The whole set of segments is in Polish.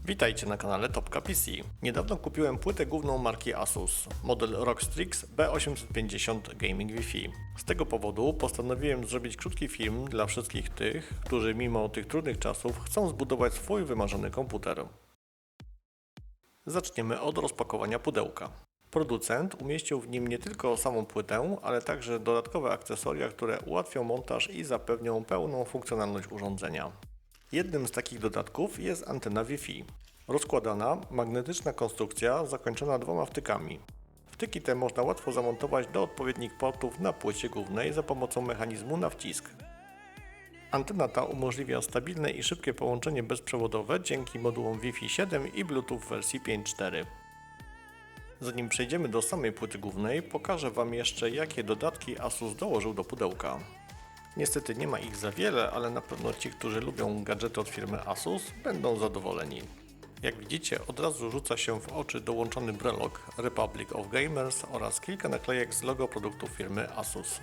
Witajcie na kanale Topka PC. Niedawno kupiłem płytę główną marki Asus, model ROG Strix B850 Gaming Wi-Fi. Z tego powodu postanowiłem zrobić krótki film dla wszystkich tych, którzy mimo tych trudnych czasów chcą zbudować swój wymarzony komputer. Zaczniemy od rozpakowania pudełka. Producent umieścił w nim nie tylko samą płytę, ale także dodatkowe akcesoria, które ułatwią montaż i zapewnią pełną funkcjonalność urządzenia. Jednym z takich dodatków jest antena Wi-Fi. Rozkładana, magnetyczna konstrukcja zakończona dwoma wtykami. Wtyki te można łatwo zamontować do odpowiednich portów na płycie głównej za pomocą mechanizmu na wcisk. Antena ta umożliwia stabilne i szybkie połączenie bezprzewodowe dzięki modułom Wi-Fi 7 i Bluetooth w wersji 5.4. Zanim przejdziemy do samej płyty głównej, pokażę Wam jeszcze, jakie dodatki Asus dołożył do pudełka. Niestety nie ma ich za wiele, ale na pewno ci, którzy lubią gadżety od firmy Asus, będą zadowoleni. Jak widzicie, od razu rzuca się w oczy dołączony brelok Republic of Gamers oraz kilka naklejek z logo produktów firmy Asus.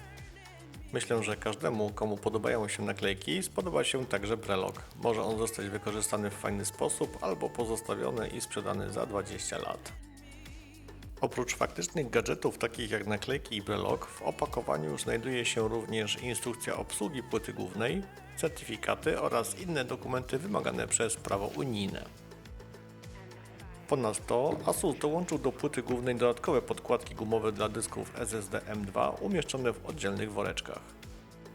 Myślę, że każdemu, komu podobają się naklejki, spodoba się także brelok. Może on zostać wykorzystany w fajny sposób albo pozostawiony i sprzedany za 20 lat. Oprócz faktycznych gadżetów takich jak naklejki i brelok, w opakowaniu znajduje się również instrukcja obsługi płyty głównej, certyfikaty oraz inne dokumenty wymagane przez prawo unijne. Ponadto Asus dołączył do płyty głównej dodatkowe podkładki gumowe dla dysków SSD M2 umieszczone w oddzielnych woreczkach,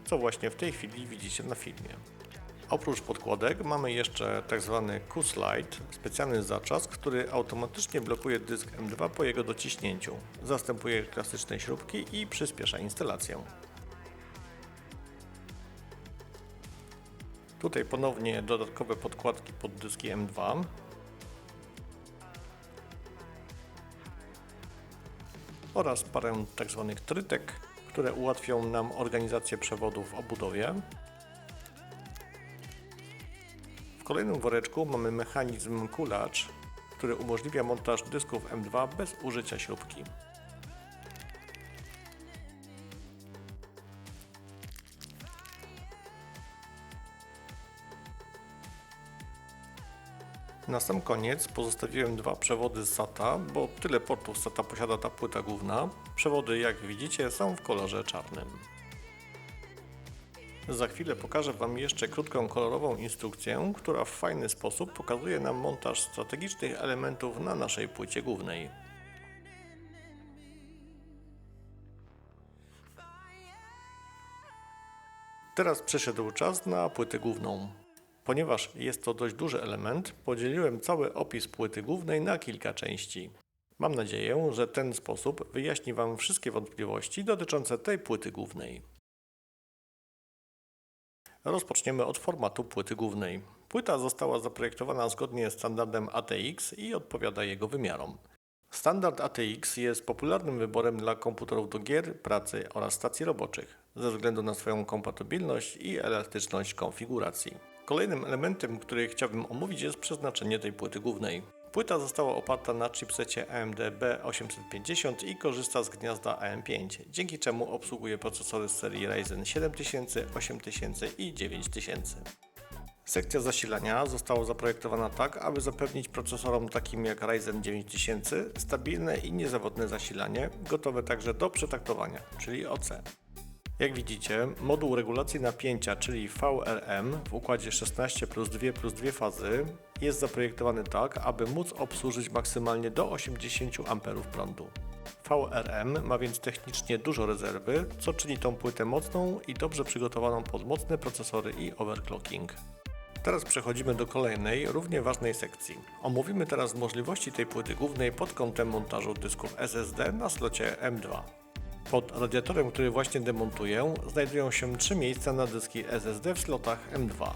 co właśnie w tej chwili widzicie na filmie. Oprócz podkładek mamy jeszcze tzw. Q-Slide, specjalny zaczask, który automatycznie blokuje dysk M2 po jego dociśnięciu, zastępuje klasyczne śrubki i przyspiesza instalację. Tutaj ponownie dodatkowe podkładki pod dyski M2. Oraz parę tzw. trytek, które ułatwią nam organizację przewodów w obudowie. W kolejnym woreczku mamy mechanizm kulacz, który umożliwia montaż dysków M2 bez użycia śrubki. Na sam koniec pozostawiłem dwa przewody z SATA, bo tyle portów SATA posiada ta płyta główna. Przewody, jak widzicie, są w kolorze czarnym. Za chwilę pokażę Wam jeszcze krótką kolorową instrukcję, która w fajny sposób pokazuje nam montaż strategicznych elementów na naszej płycie głównej. Teraz przyszedł czas na płytę główną. Ponieważ jest to dość duży element, podzieliłem cały opis płyty głównej na kilka części. Mam nadzieję, że ten sposób wyjaśni Wam wszystkie wątpliwości dotyczące tej płyty głównej. Rozpoczniemy od formatu płyty głównej. Płyta została zaprojektowana zgodnie z standardem ATX i odpowiada jego wymiarom. Standard ATX jest popularnym wyborem dla komputerów do gier, pracy oraz stacji roboczych, ze względu na swoją kompatybilność i elastyczność konfiguracji. Kolejnym elementem, który chciałbym omówić, jest przeznaczenie tej płyty głównej. Płyta została oparta na chipsecie AMD B850 i korzysta z gniazda AM5, dzięki czemu obsługuje procesory z serii Ryzen 7000, 8000 i 9000. Sekcja zasilania została zaprojektowana tak, aby zapewnić procesorom takim jak Ryzen 9000 stabilne i niezawodne zasilanie, gotowe także do przetaktowania, czyli OC. Jak widzicie, moduł regulacji napięcia, czyli VRM w układzie 16+2+2 fazy jest zaprojektowany tak, aby móc obsłużyć maksymalnie do 80 A prądu. VRM ma więc technicznie dużo rezerwy, co czyni tą płytę mocną i dobrze przygotowaną pod mocne procesory i overclocking. Teraz przechodzimy do kolejnej, równie ważnej sekcji. Omówimy teraz możliwości tej płyty głównej pod kątem montażu dysków SSD na slocie M2. Pod radiatorem, który właśnie demontuję, znajdują się 3 miejsca na dyski SSD w slotach M2.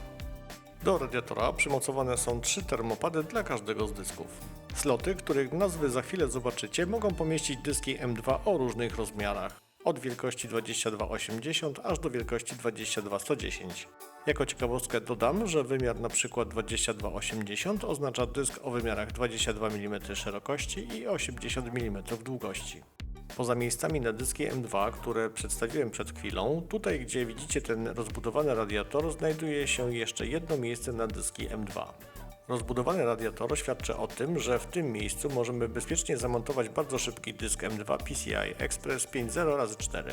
Do radiatora przymocowane są 3 termopady dla każdego z dysków. Sloty, których nazwy za chwilę zobaczycie, mogą pomieścić dyski M2 o różnych rozmiarach, od wielkości 2280 aż do wielkości 22110. Jako ciekawostkę dodam, że wymiar np. 2280 oznacza dysk o wymiarach 22 mm szerokości i 80 mm długości. Poza miejscami na dyski M2, które przedstawiłem przed chwilą, tutaj gdzie widzicie ten rozbudowany radiator, znajduje się jeszcze jedno miejsce na dyski M2. Rozbudowany radiator świadczy o tym, że w tym miejscu możemy bezpiecznie zamontować bardzo szybki dysk M2 PCI Express 5.0x4.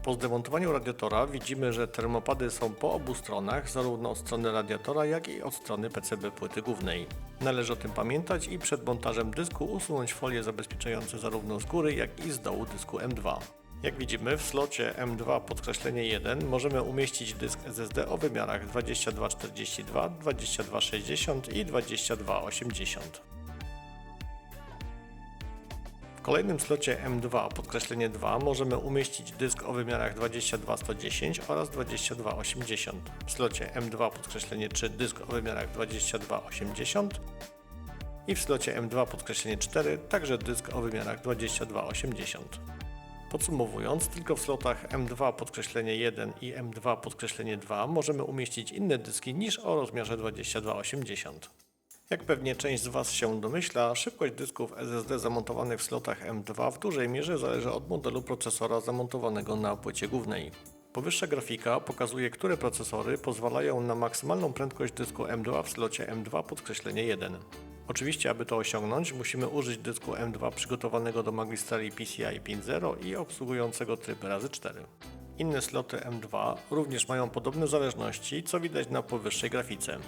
Po zdemontowaniu radiatora widzimy, że termopady są po obu stronach, zarówno od strony radiatora, jak i od strony PCB płyty głównej. Należy o tym pamiętać i przed montażem dysku usunąć folie zabezpieczające zarówno z góry, jak i z dołu dysku M2. Jak widzimy, w slocie M2 możemy umieścić dysk SSD o wymiarach 2242, 2260 i 2280. W kolejnym slocie M2 możemy umieścić dysk o wymiarach 22110 oraz 2280. W slocie M2 dysk o wymiarach 2280 i w slocie M2 także dysk o wymiarach 2280. Podsumowując, tylko w slotach M2 i M2 możemy umieścić inne dyski niż o rozmiarze 2280. Jak pewnie część z Was się domyśla, szybkość dysków SSD zamontowanych w slotach M2 w dużej mierze zależy od modelu procesora zamontowanego na płycie głównej. Powyższa grafika pokazuje, które procesory pozwalają na maksymalną prędkość dysku M2 w slocie M2 Oczywiście, aby to osiągnąć, musimy użyć dysku M2 przygotowanego do magistrali PCI 5.0 i obsługującego tryb razy 4. Inne sloty M2 również mają podobne zależności, co widać na powyższej grafice.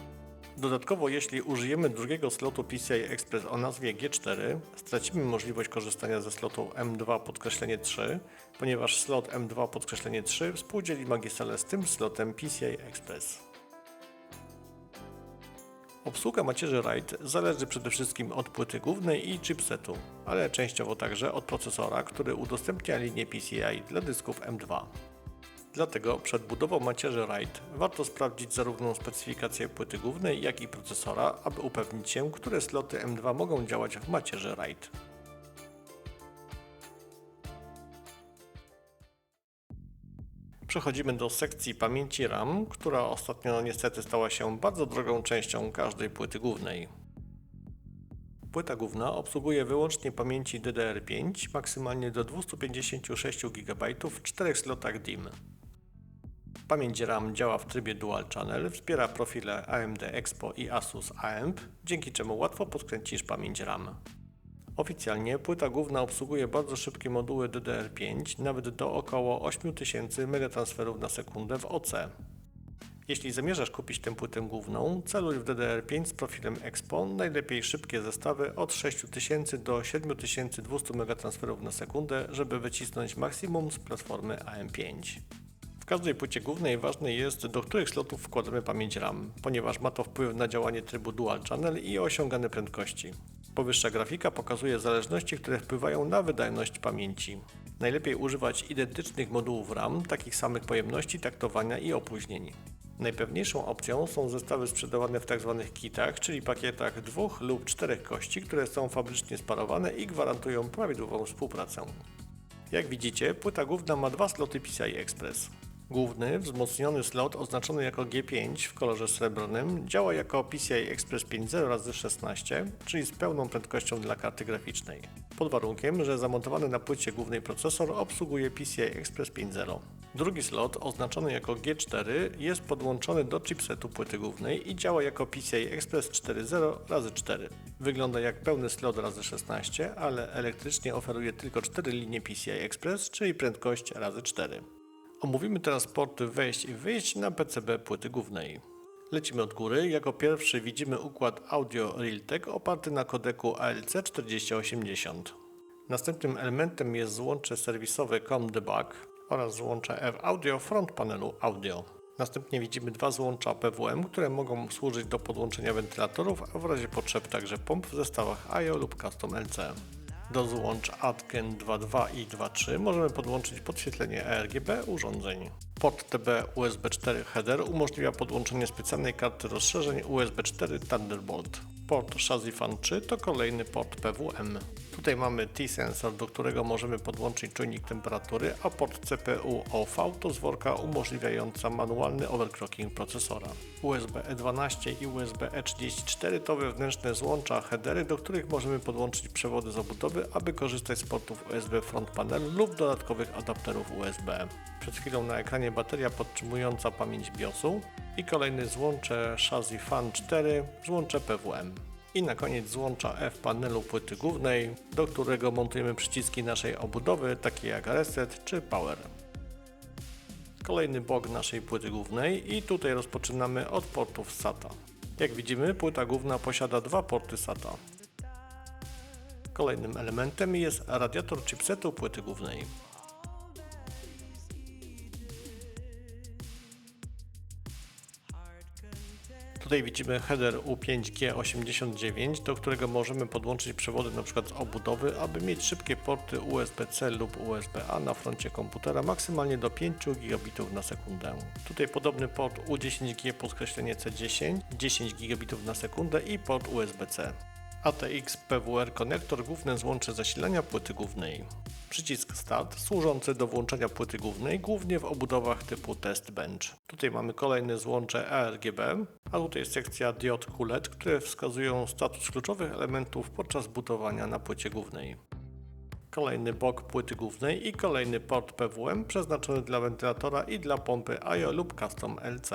Dodatkowo, jeśli użyjemy drugiego slotu PCI Express o nazwie G4, stracimy możliwość korzystania ze slotu M2 ponieważ slot M2 współdzieli magistralę z tym slotem PCI Express. Obsługa macierzy RAID zależy przede wszystkim od płyty głównej i chipsetu, ale częściowo także od procesora, który udostępnia linię PCI dla dysków M2. Dlatego przed budową macierzy RAID warto sprawdzić zarówno specyfikację płyty głównej, jak i procesora, aby upewnić się, które sloty M2 mogą działać w macierzy RAID. Przechodzimy do sekcji pamięci RAM, która ostatnio niestety stała się bardzo drogą częścią każdej płyty głównej. Płyta główna obsługuje wyłącznie pamięci DDR5, maksymalnie do 256 GB w 4 slotach DIMM. Pamięć RAM działa w trybie Dual Channel, wspiera profile AMD Expo i Asus AMP, dzięki czemu łatwo podkręcisz pamięć RAM. Oficjalnie płyta główna obsługuje bardzo szybkie moduły DDR5, nawet do około 8000 megatransferów na sekundę w OC. Jeśli zamierzasz kupić tę płytę główną, celuj w DDR5 z profilem Expo, najlepiej szybkie zestawy od 6000 do 7200 megatransferów na sekundę, żeby wycisnąć maksimum z platformy AM5. W każdej płycie głównej ważne jest, do których slotów wkładamy pamięć RAM, ponieważ ma to wpływ na działanie trybu Dual Channel i osiągane prędkości. Powyższa grafika pokazuje zależności, które wpływają na wydajność pamięci. Najlepiej używać identycznych modułów RAM, takich samych pojemności, taktowania i opóźnień. Najpewniejszą opcją są zestawy sprzedawane w tzw. kitach, czyli pakietach 2 lub 4 kości, które są fabrycznie sparowane i gwarantują prawidłową współpracę. Jak widzicie, płyta główna ma dwa sloty PCI Express. Główny, wzmocniony slot oznaczony jako G5 w kolorze srebrnym działa jako PCI Express 5.0x16, czyli z pełną prędkością dla karty graficznej, pod warunkiem, że zamontowany na płycie głównej procesor obsługuje PCI Express 5.0. Drugi slot, oznaczony jako G4, jest podłączony do chipsetu płyty głównej i działa jako PCI Express 4.0x4. Wygląda jak pełny slot razy 16, ale elektrycznie oferuje tylko 4 linie PCI Express, czyli prędkość razy 4. Omówimy teraz porty wejść i wyjść na PCB płyty głównej. Lecimy od góry. Jako pierwszy widzimy układ Audio Realtek oparty na kodeku ALC 4080. Następnym elementem jest złącze serwisowe COM-Debug oraz złącze F-Audio front panelu Audio. Następnie widzimy dwa złącza PWM, które mogą służyć do podłączenia wentylatorów, a w razie potrzeb także pomp w zestawach IO lub Custom LC. Do złącz ADGEN 2.2 i 2.3 możemy podłączyć podświetlenie RGB urządzeń. Port TB USB 4 Header umożliwia podłączenie specjalnej karty rozszerzeń USB 4 Thunderbolt. Port Chassis Fan 3 to kolejny port PWM. Tutaj mamy T-sensor, do którego możemy podłączyć czujnik temperatury, a port CPU OV to zworka umożliwiająca manualny overclocking procesora. USB E12 i USB E34 to wewnętrzne złącza headery, do których możemy podłączyć przewody z obudowy, aby korzystać z portów USB front panel lub dodatkowych adapterów USB. Przed chwilą na ekranie bateria podtrzymująca pamięć BIOSu. i kolejny złącze Chassis Fan 4, złącze PWM. I na koniec złącza F panelu płyty głównej, do którego montujemy przyciski naszej obudowy, takie jak Reset czy Power. Kolejny bok naszej płyty głównej i tutaj rozpoczynamy od portów SATA. Jak widzimy, płyta główna posiada dwa porty SATA. Kolejnym elementem jest radiator chipsetu płyty głównej. Tutaj widzimy header U5G89, do którego możemy podłączyć przewody np. z obudowy, aby mieć szybkie porty USB-C lub USB-A na froncie komputera maksymalnie do 5 gigabitów na sekundę. Tutaj podobny port U10G_C10, 10 gigabitów na sekundę i port USB-C. ATX PWR konektor główne złącze zasilania płyty głównej. Przycisk Start służący do włączenia płyty głównej głównie w obudowach typu Test Bench. Tutaj mamy kolejne złącze ARGB, a tutaj jest sekcja diod QLED, które wskazują status kluczowych elementów podczas bootowania na płycie głównej. Kolejny bok płyty głównej i kolejny port PWM przeznaczony dla wentylatora i dla pompy IO lub Custom LC.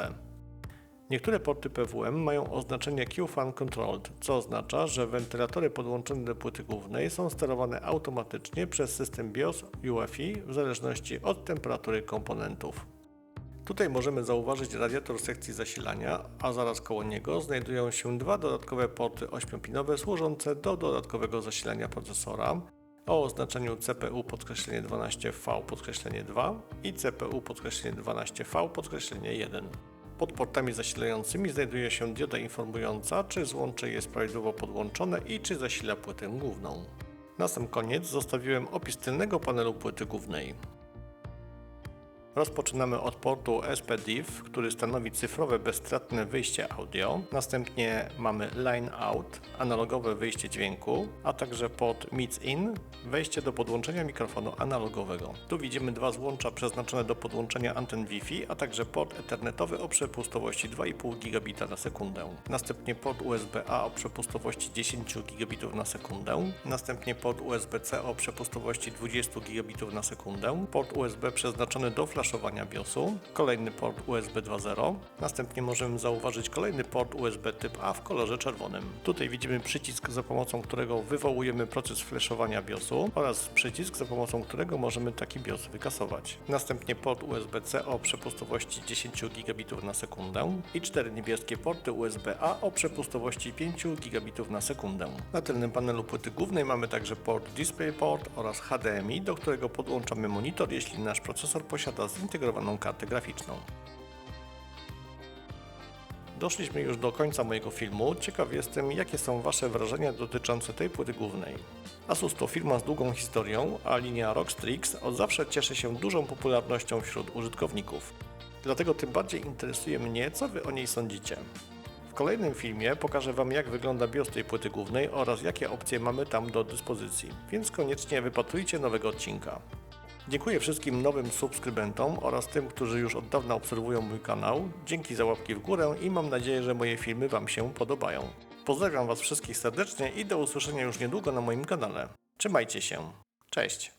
Niektóre porty PWM mają oznaczenie Q-Fan Controlled, co oznacza, że wentylatory podłączone do płyty głównej są sterowane automatycznie przez system BIOS UEFI w zależności od temperatury komponentów. Tutaj możemy zauważyć radiator sekcji zasilania, a zaraz koło niego znajdują się dwa dodatkowe porty 8-pinowe służące do dodatkowego zasilania procesora o oznaczeniu CPU_12V_2 i CPU_12V_1. Pod portami zasilającymi znajduje się dioda informująca, czy złącze jest prawidłowo podłączone i czy zasila płytę główną. Na sam koniec zostawiłem opis tylnego panelu płyty głównej. Rozpoczynamy od portu SPDIF, który stanowi cyfrowe bezstratne wyjście audio. Następnie mamy Line Out, analogowe wyjście dźwięku, a także port MIDS In, wejście do podłączenia mikrofonu analogowego. Tu widzimy dwa złącza przeznaczone do podłączenia anten Wi-Fi, a także port ethernetowy o przepustowości 2,5 gigabita na sekundę. Następnie port USB-A o przepustowości 10 gigabitów na sekundę. Następnie port USB-C o przepustowości 20 gigabitów na sekundę. Port USB przeznaczony do flashowania BIOSu, kolejny port USB 2.0, następnie możemy zauważyć kolejny port USB typ A w kolorze czerwonym. Tutaj widzimy przycisk, za pomocą którego wywołujemy proces flashowania BIOSu oraz przycisk, za pomocą którego możemy taki BIOS wykasować. Następnie port USB-C o przepustowości 10 gigabitów na sekundę i 4 niebieskie porty USB-A o przepustowości 5 gigabitów na sekundę. Na tylnym panelu płyty głównej mamy także port DisplayPort oraz HDMI, do którego podłączamy monitor, jeśli nasz procesor posiada zintegrowaną kartę graficzną. Doszliśmy już do końca mojego filmu. Ciekaw jestem, jakie są Wasze wrażenia dotyczące tej płyty głównej. Asus to firma z długą historią, a linia ROG Strix od zawsze cieszy się dużą popularnością wśród użytkowników. Dlatego tym bardziej interesuje mnie, co Wy o niej sądzicie. W kolejnym filmie pokażę Wam, jak wygląda BIOS tej płyty głównej oraz jakie opcje mamy tam do dyspozycji, więc koniecznie wypatrujcie nowego odcinka. Dziękuję wszystkim nowym subskrybentom oraz tym, którzy już od dawna obserwują mój kanał. Dzięki za łapki w górę i mam nadzieję, że moje filmy Wam się podobają. Pozdrawiam Was wszystkich serdecznie i do usłyszenia już niedługo na moim kanale. Trzymajcie się. Cześć!